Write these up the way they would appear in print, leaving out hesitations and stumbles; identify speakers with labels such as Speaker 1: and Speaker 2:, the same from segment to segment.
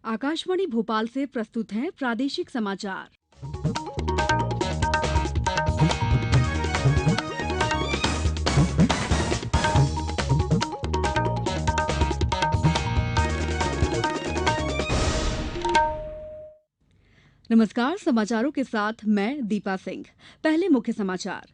Speaker 1: आकाशवाणी भोपाल से प्रस्तुत हैं प्रादेशिक समाचार। नमस्कार, समाचारों के साथ मैं दीपा सिंह। पहले मुख्य समाचार।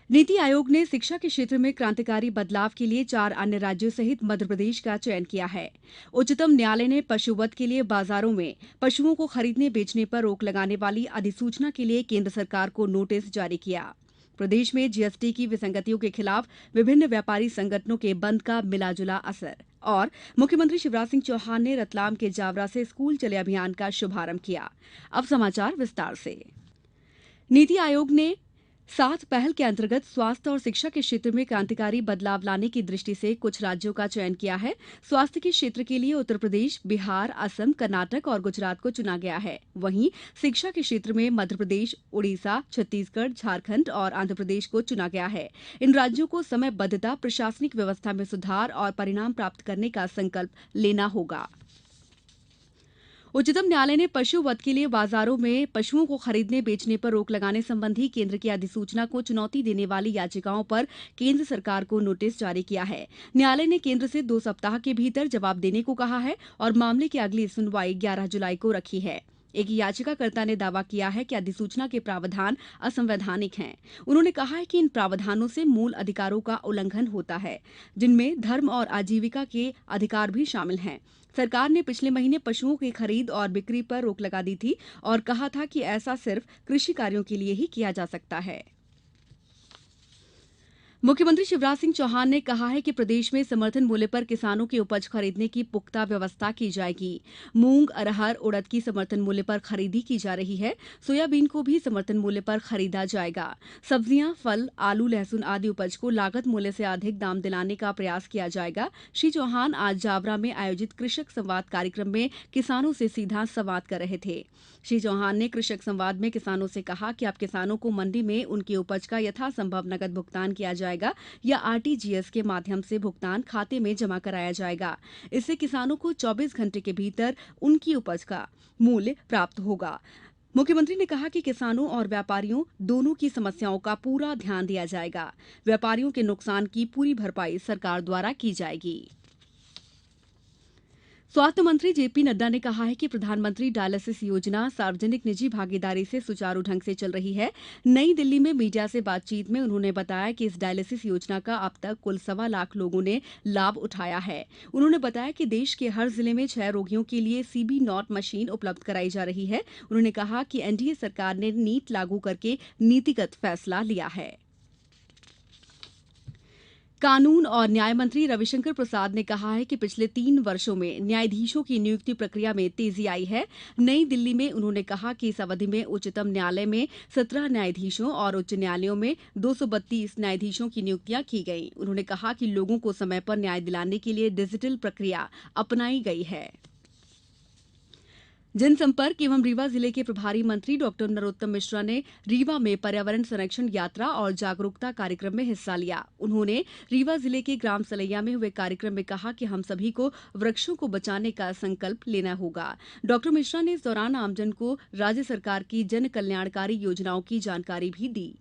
Speaker 1: नीति आयोग ने शिक्षा के क्षेत्र में क्रांतिकारी बदलाव के लिए 4 अन्य राज्यों सहित मध्य प्रदेश का चयन किया है। उच्चतम न्यायालय ने पशुवध के लिए बाजारों में पशुओं को खरीदने बेचने पर रोक लगाने वाली अधिसूचना के लिए केंद्र सरकार को नोटिस जारी किया। प्रदेश में जीएसटी की विसंगतियों के खिलाफ विभिन्न व्यापारी संगठनों के बंद का मिलाजुला असर। और मुख्यमंत्री शिवराज सिंह चौहान ने रतलाम के जावरा से स्कूल चले अभियान का शुभारंभ किया। अब समाचार विस्तार से। नीति आयोग ने 7 पहल के अंतर्गत स्वास्थ्य और शिक्षा के क्षेत्र में क्रांतिकारी बदलाव लाने की दृष्टि से कुछ राज्यों का चयन किया है। स्वास्थ्य के क्षेत्र के लिए उत्तर प्रदेश, बिहार, असम, कर्नाटक और गुजरात को चुना गया है। वहीं शिक्षा के क्षेत्र में मध्य प्रदेश, उड़ीसा, छत्तीसगढ़, झारखंड और आंध्र प्रदेश को चुना गया है। इन राज्यों को समयबद्धता, प्रशासनिक व्यवस्था में सुधार और परिणाम प्राप्त करने का संकल्प लेना होगा। उच्चतम न्यायालय ने पशु वध के लिए बाजारों में पशुओं को खरीदने बेचने पर रोक लगाने संबंधी केंद्र की अधिसूचना को चुनौती देने वाली याचिकाओं पर केंद्र सरकार को नोटिस जारी किया है। न्यायालय ने केंद्र से 2 सप्ताह के भीतर जवाब देने को कहा है और मामले की अगली सुनवाई 11 जुलाई को रखी है। एक याचिकाकर्ता ने दावा किया है कि अधिसूचना के प्रावधान असंवैधानिक हैं। उन्होंने कहा है कि इन प्रावधानों से मूल अधिकारों का उल्लंघन होता है, जिनमें धर्म और आजीविका के अधिकार भी शामिल हैं। सरकार ने पिछले महीने पशुओं की खरीद और बिक्री पर रोक लगा दी थी और कहा था कि ऐसा सिर्फ कृषि कार्यों के लिए ही किया जा सकता है। मुख्यमंत्री शिवराज सिंह चौहान ने कहा है कि प्रदेश में समर्थन मूल्य पर किसानों की उपज खरीदने की पुख्ता व्यवस्था की जाएगी। मूंग, अरहर, उड़द की समर्थन मूल्य पर खरीदी की जा रही है। सोयाबीन को भी समर्थन मूल्य पर खरीदा जाएगा। सब्जियां, फल, आलू, लहसुन आदि उपज को लागत मूल्य से अधिक दाम दिलाने का प्रयास किया जाएगा। श्री चौहान आज जावरा में आयोजित कृषक संवाद कार्यक्रम में किसानों से सीधा संवाद कर रहे थे। श्री चौहान ने कृषक संवाद में किसानों से कहा कि अब किसानों को मंडी में उनकी उपज का यथासंभव नकद भुगतान किया जाएगा या आरटीजीएस के माध्यम से भुगतान खाते में जमा कराया जाएगा। इससे किसानों को 24 घंटे के भीतर उनकी उपज का मूल्य प्राप्त होगा। मुख्यमंत्री ने कहा कि किसानों और व्यापारियों दोनों की समस्याओं का पूरा ध्यान दिया जाएगा। व्यापारियों के नुकसान की पूरी भरपाई सरकार द्वारा की जाएगी। स्वास्थ्य मंत्री जेपी नड्डा ने कहा है कि प्रधानमंत्री डायलिसिस योजना सार्वजनिक निजी भागीदारी से सुचारू ढंग से चल रही है। नई दिल्ली में मीडिया से बातचीत में उन्होंने बताया कि इस डायलिसिस योजना का अब तक कुल 1.25 लाख लोगों ने लाभ उठाया है। उन्होंने बताया कि देश के हर जिले में 6 रोगियों के लिए सीबी नॉट मशीन उपलब्ध कराई जा रही है। उन्होंने कहा कि एनडीए सरकार ने नीट लागू करके नीतिगत फैसला लिया है। कानून और न्याय मंत्री रविशंकर प्रसाद ने कहा है कि पिछले 3 वर्षों में न्यायाधीशों की नियुक्ति प्रक्रिया में तेजी आई है। नई दिल्ली में उन्होंने कहा कि इस अवधि में उच्चतम न्यायालय में 17 न्यायाधीशों और उच्च न्यायालयों में 232 न्यायाधीशों की नियुक्तियां की गई। उन्होंने कहा कि लोगों को समय पर न्याय दिलाने के लिए डिजिटल प्रक्रिया अपनाई गई है। जनसंपर्क एवं रीवा जिले के प्रभारी मंत्री डॉक्टर नरोत्तम मिश्रा ने रीवा में पर्यावरण संरक्षण यात्रा और जागरूकता कार्यक्रम में हिस्सा लिया। उन्होंने रीवा जिले के ग्राम सलैया में हुए कार्यक्रम में कहा कि हम सभी को वृक्षों को बचाने का संकल्प लेना होगा। डॉक्टर मिश्रा ने इस दौरान आमजन को राज्य सरकार की जन कल्याणकारी योजनाओं की जानकारी भी दी।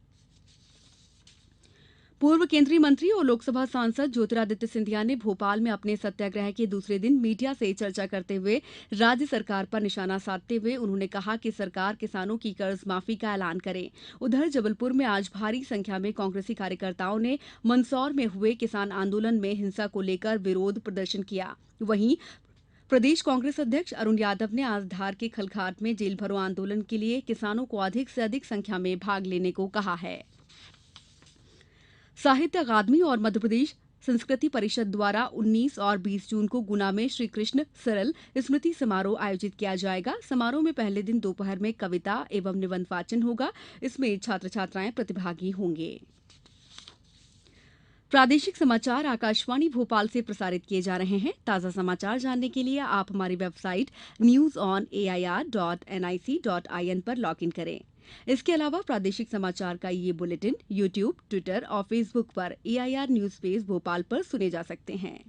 Speaker 1: पूर्व केंद्रीय मंत्री और लोकसभा सांसद ज्योतिरादित्य सिंधिया ने भोपाल में अपने सत्याग्रह के दूसरे दिन मीडिया से चर्चा करते हुए राज्य सरकार पर निशाना साधते हुए उन्होंने कहा कि सरकार किसानों की कर्ज माफी का ऐलान करे। उधर जबलपुर में आज भारी संख्या में कांग्रेसी कार्यकर्ताओं ने मंदसौर में हुए किसान आंदोलन में हिंसा को लेकर विरोध प्रदर्शन किया। वहीं प्रदेश कांग्रेस अध्यक्ष अरुण यादव ने आज धार के खलघाट में जेल भरो आंदोलन के लिए किसानों को अधिक से अधिक संख्या में भाग लेने को कहा है। साहित्य अकादमी और मध्यप्रदेश संस्कृति परिषद द्वारा 19 और 20 जून को गुना में श्री कृष्ण सरल स्मृति समारोह आयोजित किया जाएगा। समारोह में पहले दिन दोपहर में कविता एवं निबंध वाचन होगा। इसमें छात्र छात्राएं प्रतिभागी होंगे। प्रादेशिक समाचार आकाशवाणी भोपाल से प्रसारित किए जा रहे हैं। ताज़ा समाचार जानने के लिए आप हमारी वेबसाइट newsonair.nic.in पर लॉग इन करें। इसके अलावा प्रादेशिक समाचार का ये बुलेटिन यूट्यूब, ट्विटर और फेसबुक पर एआईआर न्यूज पेज भोपाल पर सुने जा सकते हैं।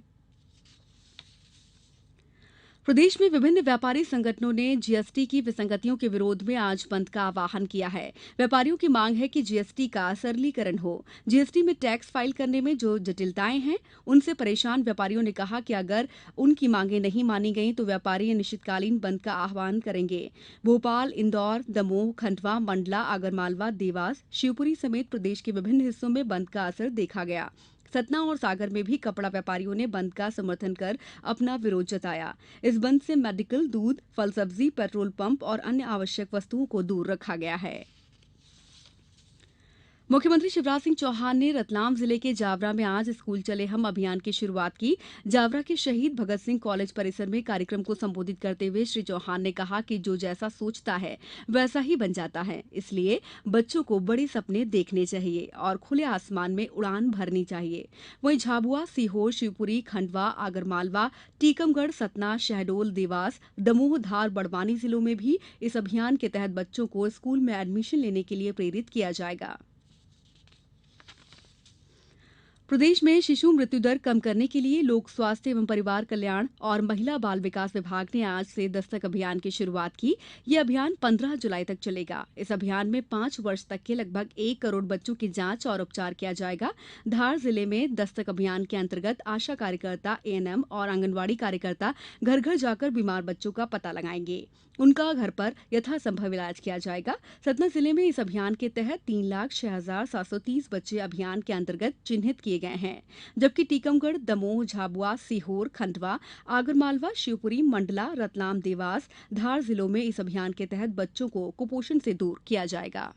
Speaker 1: प्रदेश में विभिन्न व्यापारी संगठनों ने जीएसटी की विसंगतियों के विरोध में आज बंद का आह्वान किया है। व्यापारियों की मांग है कि जीएसटी का सरलीकरण हो। जीएसटी में टैक्स फाइल करने में जो जटिलताएं हैं, उनसे परेशान व्यापारियों ने कहा कि अगर उनकी मांगें नहीं मानी गईं तो व्यापारी अनिश्चितकालीन बंद का आह्वान करेंगे। भोपाल, इंदौर, दमोह, खंडवा, मंडला, आगरमालवा, देवास, शिवपुरी समेत प्रदेश के विभिन्न हिस्सों में बंद का असर देखा गया। सतना और सागर में भी कपड़ा व्यापारियों ने बंद का समर्थन कर अपना विरोध जताया। इस बंद से मेडिकल, दूध, फल सब्जी, पेट्रोल पंप और अन्य आवश्यक वस्तुओं को दूर रखा गया है। मुख्यमंत्री शिवराज सिंह चौहान ने रतलाम जिले के जावरा में आज स्कूल चले हम अभियान की शुरुआत की। जावरा के शहीद भगत सिंह कॉलेज परिसर में कार्यक्रम को संबोधित करते हुए श्री चौहान ने कहा कि जो जैसा सोचता है वैसा ही बन जाता है, इसलिए बच्चों को बड़े सपने देखने चाहिए और खुले आसमान में उड़ान भरनी चाहिए। वहीं झाबुआ, सीहोर, शिवपुरी, खंडवा, आगरमालवा, टीकमगढ़, सतना, शहडोल, देवास, दमोह, धार, बड़वानी जिलों में भी इस अभियान के तहत बच्चों को स्कूल में एडमिशन लेने के लिए प्रेरित किया जाएगा। प्रदेश में शिशु मृत्यु दर कम करने के लिए लोक स्वास्थ्य एवं परिवार कल्याण और महिला बाल विकास विभाग ने आज से दस्तक अभियान की शुरुआत की। यह अभियान 15 जुलाई तक चलेगा। इस अभियान में 5 वर्ष तक के लगभग 1 करोड़ बच्चों की जांच और उपचार किया जाएगा। धार जिले में दस्तक अभियान के अंतर्गत आशा कार्यकर्ता, एएनएम और आंगनवाड़ी कार्यकर्ता घर घर जाकर बीमार बच्चों का पता लगाएंगे। उनका घर पर यथासंभव इलाज किया जाएगा। सतना जिले में इस अभियान के तहत 3,06,730 बच्चे अभियान के अंतर्गत चिन्हित किए गए हैं, जबकि टीकमगढ़, दमोह, झाबुआ, सीहोर, खंडवा, आगरमालवा, शिवपुरी, मंडला, रतलाम, देवास, धार जिलों में इस अभियान के तहत बच्चों को कुपोषण से दूर किया जाएगा।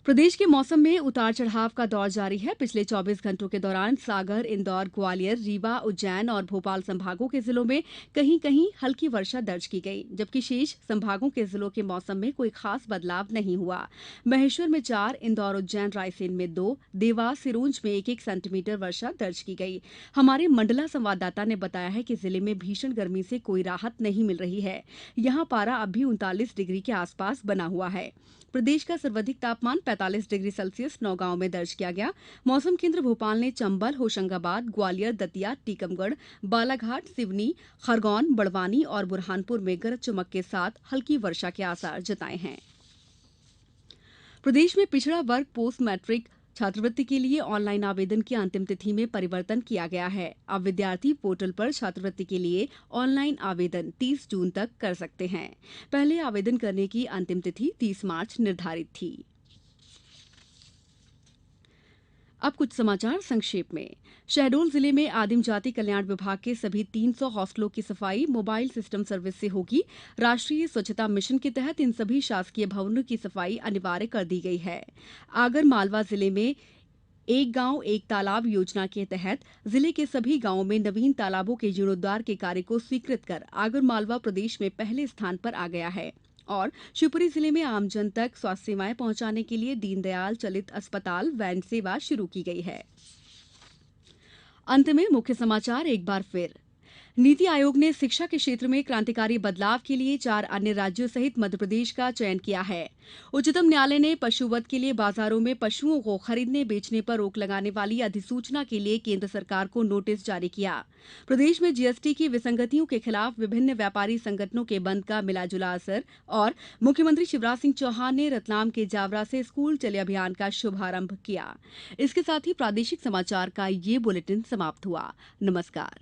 Speaker 1: प्रदेश के मौसम में उतार चढ़ाव का दौर जारी है। पिछले 24 घंटों के दौरान सागर, इंदौर, ग्वालियर, रीवा, उज्जैन और भोपाल संभागों के जिलों में कहीं कहीं हल्की वर्षा दर्ज की गई, जबकि शेष संभागों के जिलों के मौसम में कोई खास बदलाव नहीं हुआ। महेश्वर में 4, इंदौर, उज्जैन, रायसेन में 2, देवास, सिरोंज में 1-1 सेंटीमीटर वर्षा दर्ज की गई। हमारे मंडला संवाददाता ने बताया है कि जिले में भीषण गर्मी से कोई राहत नहीं मिल रही है। यहां पारा अब भी 39 डिग्री के आसपास बना हुआ है। प्रदेश का सर्वाधिक तापमान 45 डिग्री सेल्सियस नौगांव में दर्ज किया गया। मौसम केंद्र भोपाल ने चंबल, होशंगाबाद, ग्वालियर, दतिया, टीकमगढ़, बालाघाट, सिवनी, खरगौन, बड़वानी और बुरहानपुर में गरज चमक के साथ हल्की वर्षा के आसार जताए हैं। प्रदेश में पिछड़ा वर्ग पोस्ट मैट्रिक छात्रवृत्ति के लिए ऑनलाइन आवेदन की अंतिम तिथि में परिवर्तन किया गया है। अब विद्यार्थी पोर्टल पर छात्रवृत्ति के लिए ऑनलाइन आवेदन 30 जून तक कर सकते हैं। पहले आवेदन करने की अंतिम तिथि 30 मार्च निर्धारित थी। अब कुछ समाचार संक्षेप में। शहडोल जिले में आदिम जाति कल्याण विभाग के सभी 300 हॉस्टलों की सफाई मोबाइल सिस्टम सर्विस से होगी। राष्ट्रीय स्वच्छता मिशन के तहत इन सभी शासकीय भवनों की सफाई अनिवार्य कर दी गई है। आगर मालवा जिले में एक गांव एक तालाब योजना के तहत जिले के सभी गांवों में नवीन तालाबों के जीर्णोद्धार के कार्य को स्वीकृत कर आगर मालवा प्रदेश में पहले स्थान पर आ गया है। और शिवपुरी जिले में आमजन तक स्वास्थ्य सेवाएं पहुंचाने के लिए दीनदयाल चलित अस्पताल वैन सेवा शुरू की गई है। अंत में मुख्य समाचार एक बार फिर। नीति आयोग ने शिक्षा के क्षेत्र में क्रांतिकारी बदलाव के लिए 4 अन्य राज्यों सहित मध्यप्रदेश का चयन किया है। उच्चतम न्यायालय ने पशुवध के लिए बाजारों में पशुओं को खरीदने बेचने पर रोक लगाने वाली अधिसूचना के लिए केंद्र सरकार को नोटिस जारी किया। प्रदेश में जीएसटी की विसंगतियों के खिलाफ विभिन्न व्यापारी संगठनों के बंद का मिलाजुला असर। और मुख्यमंत्री शिवराज सिंह चौहान ने रतलाम के जावरा से स्कूल चले अभियान का शुभारंभ किया। इसके साथ ही प्रादेशिक समाचार का ये बुलेटिन समाप्त हुआ। नमस्कार।